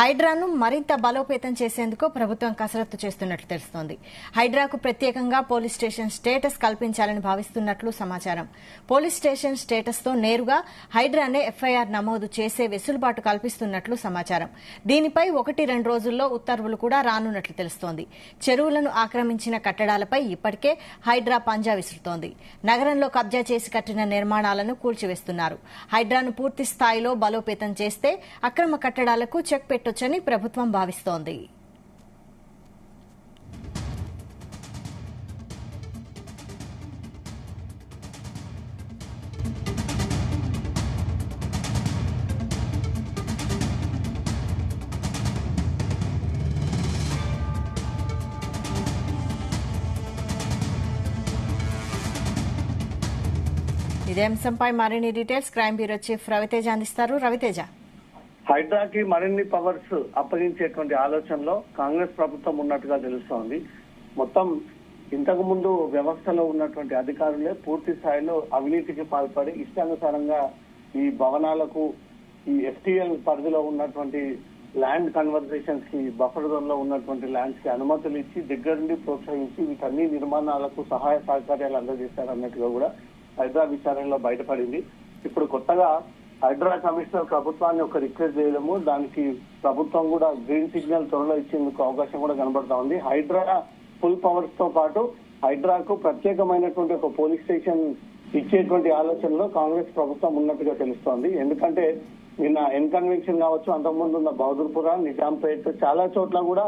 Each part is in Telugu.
హైడ్రాను మరింత బలోపేతం చేసేందుకు ప్రభుత్వం కసరత్తు చేస్తున్నట్లు తెలుస్తోంది. హైడ్రాకు ప్రత్యేకంగా పోలీస్ స్టేషన్ స్టేటస్ కల్పించాలని భావిస్తున్నట్లు సమాచారం. పోలీస్ స్టేషన్ స్టేటస్ తో నేరుగా హైడ్రానే ఎఫ్ఐఆర్ నమోదు చేసే వెసులుబాటు కల్పిస్తున్నట్లు సమాచారం. దీనిపై 1-2 రోజుల్లో ఉత్తర్వులు కూడా రానున్నట్లు తెలుస్తోంది. చెరువులను ఆక్రమించిన కట్టడాలపై ఇప్పటికే హైడ్రా పంజా విసురుతోంది. నగరంలో కబ్జా చేసి కట్టిన నిర్మాణాలను కూల్చివేస్తున్నారు. హైడ్రాను పూర్తి స్థాయిలో బలోపేతం చేస్తే అక్రమ కట్టడాలకు చెక్ పెట్టొచ్చని ప్రభుత్వం భావిస్తోంది. ఇదే అంశంపై మరిన్ని details crime bureau chief Raviteja అందిస్తారు. రవితేజ, హైడ్రాకి మరిన్ని పవర్స్ అప్పగించేటువంటి ఆలోచనలో కాంగ్రెస్ ప్రభుత్వం ఉన్నట్టుగా తెలుస్తోంది. మొత్తం ఇంతకు ముందు వ్యవస్థలో ఉన్నటువంటి అధికారులే పూర్తి స్థాయిలో అవినీతికి పాల్పడి ఇష్టానుసారంగా ఈ భవనాలకు ఈ ఎఫ్టీఎల్ పరిధిలో ఉన్నటువంటి ల్యాండ్ కన్వర్జేషన్స్ కి బఫర్ జోన్ లో ఉన్నటువంటి ల్యాండ్స్ కి అనుమతులు ఇచ్చి దగ్గరుండి ప్రోత్సహించి వీటన్ని నిర్మాణాలకు సహాయ సహకార్యాలు అందజేశారన్నట్టుగా కూడా హైడ్రా విచారణలో బయటపడింది. ఇప్పుడు కొత్తగా హైడ్రా కమిషనర్ ప్రభుత్వాన్ని ఒక రిక్వెస్ట్ చేయడము, దానికి ప్రభుత్వం కూడా గ్రీన్ సిగ్నల్ త్వరలో ఇచ్చేందుకు అవకాశం కూడా కనబడతా ఉంది. హైడ్రా ఫుల్ పవర్స్ తో పాటు హైడ్రాకు ప్రత్యేకమైనటువంటి ఒక పోలీస్ స్టేషన్ ఇచ్చేటువంటి ఆలోచనలో కాంగ్రెస్ ప్రభుత్వం ఉన్నట్టుగా తెలుస్తోంది. ఎందుకంటే నిన్న ఎన్ కన్వెన్షన్ కావచ్చు, అంతకుముందు ఉన్న బహదూర్పుర, నిజాంపేట్ చాలా చోట్ల కూడా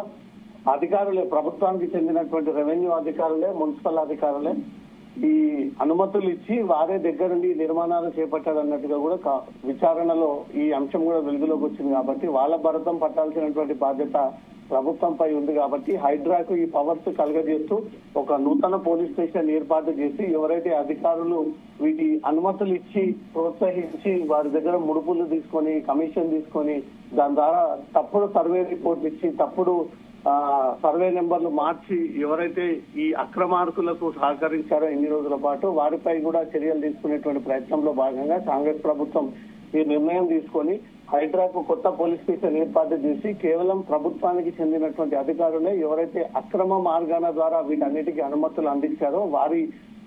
అధికారులే, ప్రభుత్వానికి చెందినటువంటి రెవెన్యూ అధికారులే, మున్సిపల్ అధికారులే ఈ అనుమతులు ఇచ్చి వారే దగ్గరుండి నిర్మాణాలు చేపట్టారన్నట్టుగా కూడా విచారణలో ఈ అంశం కూడా వెలుగులోకి వచ్చింది. కాబట్టి వాళ్ళ భరతం పట్టాల్సినటువంటి బాధ్యత ప్రభుత్వంపై ఉంది. కాబట్టి హైడ్రాకు ఈ పవర్స్ కలగజేస్తూ ఒక నూతన పోలీస్ స్టేషన్ ఏర్పాటు చేసి ఎవరైతే అధికారులు వీటి అనుమతులు ఇచ్చి ప్రోత్సహించి వారి దగ్గర ముడుపులు తీసుకొని కమిషన్ తీసుకొని దాని ద్వారా తప్పుడు సర్వే రిపోర్ట్లు ఇచ్చి తప్పుడు సర్వే నెంబర్లు మార్చి ఎవరైతే ఈ అక్రమార్కులకు సహకరించారో ఇన్ని రోజుల పాటు వారిపై కూడా చర్యలు తీసుకునేటువంటి ప్రయత్నంలో భాగంగా కాంగ్రెస్ ప్రభుత్వం ఈ నిర్ణయం తీసుకొని హైడ్రాకు కొత్త పోలీస్ స్టేషన్ ఏర్పాటు చేసి కేవలం ప్రభుత్వానికి చెందినటువంటి అధికారులే ఎవరైతే అక్రమ మార్గాల ద్వారా వీటన్నిటికీ అనుమతులు అందించారో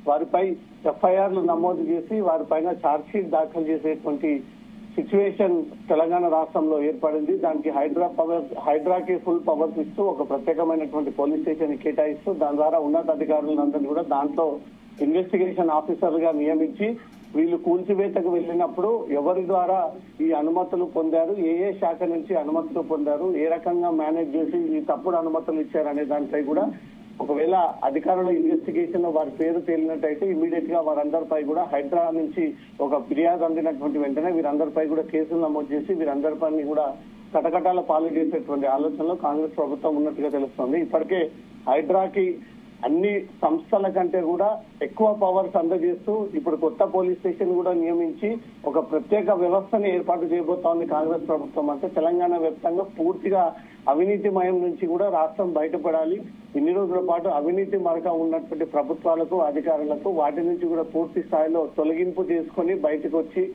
వారిపై ఎఫ్ఐఆర్లు నమోదు చేసి వారిపైన ఛార్జ్ షీట్ దాఖలు చేసేటువంటి సిచ్యువేషన్ తెలంగాణ రాష్ట్రంలో ఏర్పడింది. దానికి హైడ్రాకి ఫుల్ పవర్స్ ఇస్తూ ఒక ప్రత్యేకమైనటువంటి పోలీస్ స్టేషన్ కేటాయిస్తూ దాని ద్వారా ఉన్నతాధికారులందరినీ కూడా దాంట్లో ఇన్వెస్టిగేషన్ ఆఫీసర్గా నియమించి వీళ్ళు కూల్చివేతకు వెళ్ళినప్పుడు ఎవరి ద్వారా ఈ అనుమతులు పొందారు, ఏ శాఖ నుంచి అనుమతులు పొందారు, ఏ రకంగా మేనేజ్ చేసి ఈ తప్పుడు అనుమతులు ఇచ్చారనే దానిపై కూడా ఒకవేళ అధికారుల ఇన్వెస్టిగేషన్ లో వారి పేరు తేలినట్టయితే ఇమీడియట్ గా వారందరిపై కూడా హైడ్రా నుంచి ఒక ఫిర్యాదు అందినటువంటి వెంటనే వీరందరిపై కూడా కేసులు నమోదు చేసి వీరందరిపై కూడా కటకటాల పాలు చేసేటువంటి ఆలోచనలో కాంగ్రెస్ ప్రభుత్వం ఉన్నట్టుగా తెలుస్తోంది. ఇప్పటికే హైడ్రాకి అన్ని సంస్థల కంటే కూడా ఎక్కువ పవర్స్ అందజేస్తూ ఇప్పుడు కొత్త పోలీస్ స్టేషన్ కూడా నియమించి ఒక ప్రత్యేక వ్యవస్థని ఏర్పాటు చేయబోతోంది కాంగ్రెస్ ప్రభుత్వం. అంటే తెలంగాణ వ్యాప్తంగా పూర్తిగా అవినీతిమయం నుంచి కూడా రాష్ట్రం బయటపడాలి. ఇన్ని రోజుల పాటు అవినీతి మరక ఉన్నటువంటి ప్రభుత్వాలకు అధికారులకు వాటి నుంచి కూడా పూర్తి స్థాయిలో తొలగింపు చేసుకుని బయటకు వచ్చి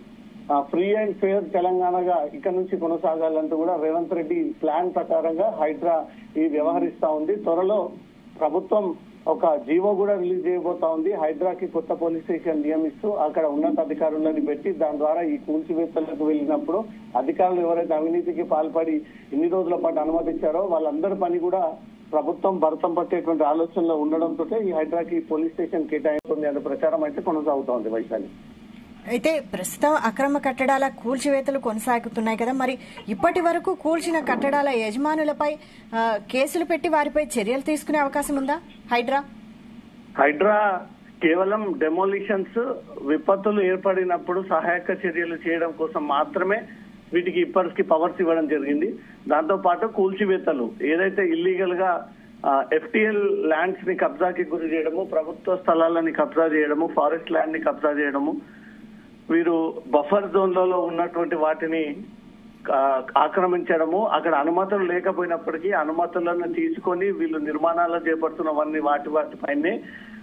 ఫ్రీ అండ్ ఫెయిర్ తెలంగాణగా ఇక్కడ నుంచి కొనసాగాలంటూ కూడా రేవంత్ రెడ్డి ప్లాన్ ప్రకారంగా హైడ్రా ఈ వ్యవహరిస్తా ఉంది. త్వరలో ప్రభుత్వం ఒక జీవో కూడా రిలీజ్ చేయబోతా ఉంది. హైడ్రాకి కొత్త పోలీస్ స్టేషన్ నియమిస్తూ అక్కడ ఉన్నతాధికారులను పెట్టి దాని ద్వారా ఈ కూల్చివేతలకు వెళ్ళినప్పుడు అధికారులు ఎవరైతే అవినీతికి పాల్పడి ఇన్ని రోజుల పాటు అనుమతించారో వాళ్ళందరి పని కూడా ప్రభుత్వం భరతం పట్టేటువంటి ఆలోచనలో ఉండడంతో ఈ హైడ్రాకి పోలీస్ స్టేషన్ కేటాయించింది అనే ప్రచారం అయితే కొనసాగుతోంది. వైశాలి, అయితే ప్రస్తుతం అక్రమ కట్టడాల కూల్చివేతలు కొనసాగుతున్నాయి కదా, మరి ఇప్పటి వరకు కూల్చిన కట్టడాల యజమానులపై కేసులు పెట్టి వారిపై చర్యలు తీసుకునే అవకాశం ఉందా? హైడ్రా కేవలం డెమోలిషన్స్, విపత్తులు ఏర్పడినప్పుడు సహాయక చర్యలు చేయడం కోసం మాత్రమే వీటికి ఇప్పటికి పవర్స్ ఇవ్వడం జరిగింది. దాంతో పాటు కూల్చివేతలు ఏదైతే ఇల్లీగల్ గా ఎఫ్టీఎల్ ల్యాండ్స్ ని కబ్జాకి గురి చేయడము, ప్రభుత్వ స్థలాలని కబ్జా చేయడము, ఫారెస్ట్ ల్యాండ్ ని కబ్జా చేయడము, వీరు బఫర్ జోన్లలో ఉన్నటువంటి వాటిని ఆక్రమించడము, అక్కడ అనుమతులు లేకపోయినప్పటికీ అనుమతులను తీసుకొని వీళ్ళు నిర్మాణాలు చేపడుతున్నవన్నీ వాటిపైనే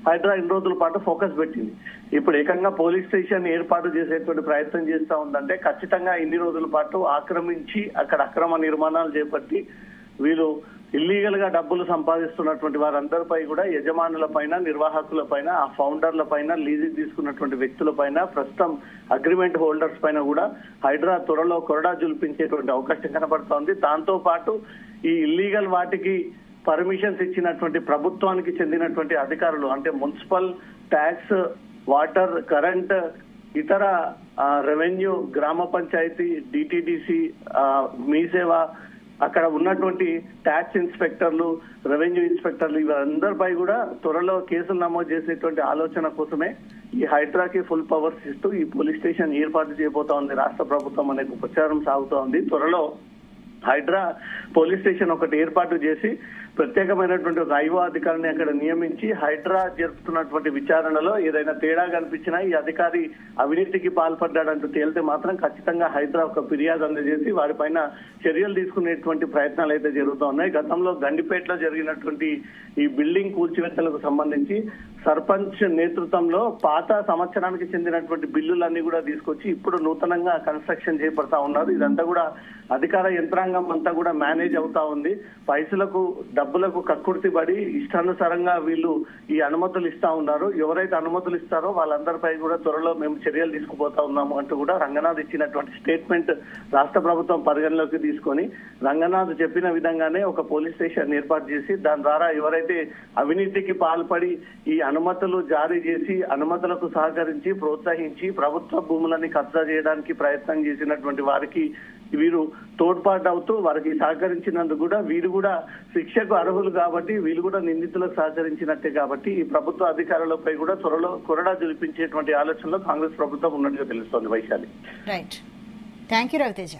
హైడ్రా ఇన్ని రోజుల పాటు ఫోకస్ పెట్టింది. ఇప్పుడు ఏకంగా పోలీస్ స్టేషన్ ఏర్పాటు చేసేటువంటి ప్రయత్నం చేస్తా ఉందంటే ఖచ్చితంగా ఇన్ని రోజుల పాటు ఆక్రమించి అక్కడ అక్రమ నిర్మాణాలు చేపట్టి వీళ్ళు ఇల్లీగల్ గా డబ్బులు సంపాదిస్తున్నటువంటి వారందరిపై కూడా యజమానుల పైన, నిర్వాహకుల పైన, ఆ ఫౌండర్ల పైన, లీజుకి తీసుకున్నటువంటి వ్యక్తుల పైన, ప్రస్తుతం అగ్రిమెంట్ హోల్డర్స్ పైన కూడా హైడ్రా త్వరలో కొరడా జులిపించేటువంటి అవకాశం కనబడుతోంది. దాంతో పాటు ఈ ఇల్లీగల్ వాటికి పర్మిషన్స్ ఇచ్చినటువంటి ప్రభుత్వానికి చెందినటువంటి అధికారులు అంటే మున్సిపల్, ట్యాక్స్, వాటర్, కరెంట్, ఇతర రెవెన్యూ, గ్రామ పంచాయతీ, డిటిడిసి, మీ సేవ, అక్కడ ఉన్నటువంటి ట్యాక్స్ ఇన్స్పెక్టర్లు, రెవెన్యూ ఇన్స్పెక్టర్లు వీరందరిపై కూడా త్వరలో కేసులు నమోదు చేసేటువంటి ఆలోచన కోసమే ఈ హైడ్రాకి ఫుల్ పవర్స్ ఇస్తూ ఈ పోలీస్ స్టేషన్ ఏర్పాటు చేయబోతా ఉంది రాష్ట్ర ప్రభుత్వం అనే ప్రచారం సాగుతూ ఉంది. త్వరలో హైడ్రా పోలీస్ స్టేషన్ ఒకటి ఏర్పాటు చేసి ప్రత్యేకమైనటువంటి ఒక ఐఓ అధికారిని అక్కడ నియమించి హైడ్రా జరుపుతున్నటువంటి విచారణలో ఏదైనా తేడా కనిపించినా ఈ అధికారి అవినీతికి పాల్పడ్డాడంటూ తేలితే మాత్రం ఖచ్చితంగా హైడ్రా ఒక ఫిర్యాదు అందజేసి వారిపైన చర్యలు తీసుకునేటువంటి ప్రయత్నాలు అయితే జరుగుతూ ఉన్నాయి. గతంలో గండిపేటలో జరిగినటువంటి ఈ బిల్డింగ్ కూల్చివేతలకు సంబంధించి సర్పంచ్ నేతృత్వంలో పాత సంవత్సరానికి చెందినటువంటి బిల్లులన్నీ కూడా తీసుకొచ్చి ఇప్పుడు నూతనంగా కన్స్ట్రక్షన్ చేపడతా ఉన్నారు. ఇదంతా కూడా అధికార యంత్రాంగం అంతా కూడా మేనేజ్ అవుతా ఉంది. పైసలకు, డబ్బులకు కక్కుర్తి పడి ఇష్టానుసారంగా వీళ్ళు ఈ అనుమతులు ఇస్తా ఉన్నారు. ఎవరైతే అనుమతులు ఇస్తారో వాళ్ళందరిపై కూడా త్వరలో మేము చర్యలు తీసుకుపోతా ఉన్నాము అంటూ కూడా రంగనాథ్ ఇచ్చినటువంటి స్టేట్మెంట్ రాష్ట్ర ప్రభుత్వం పరిగణలోకి తీసుకొని రంగనాథ్ చెప్పిన విధంగానే ఒక పోలీస్ స్టేషన్ ఏర్పాటు చేసి దాని ద్వారా ఎవరైతే అవినీతికి పాల్పడి ఈ అనుమతులు జారీ చేసి అనుమతులకు సహకరించి ప్రోత్సహించి ప్రభుత్వ భూములని కబ్జా చేయడానికి ప్రయత్నం చేసినటువంటి వారికి వీరు తోడ్పాటు అవుతూ వారికి సహకరించినందుకు కూడా వీరు కూడా శిక్షకు అర్హులు కాబట్టి వీళ్ళు కూడా నిందితులకు సహకరించినట్టే కాబట్టి ఈ ప్రభుత్వ అధికారులపై కూడా త్వరలో కొరడా జులిపించేటువంటి ఆలోచనలో కాంగ్రెస్ ప్రభుత్వం ఉన్నట్టుగా తెలుస్తోంది. Vaishali. Right. Thank you Raviteja.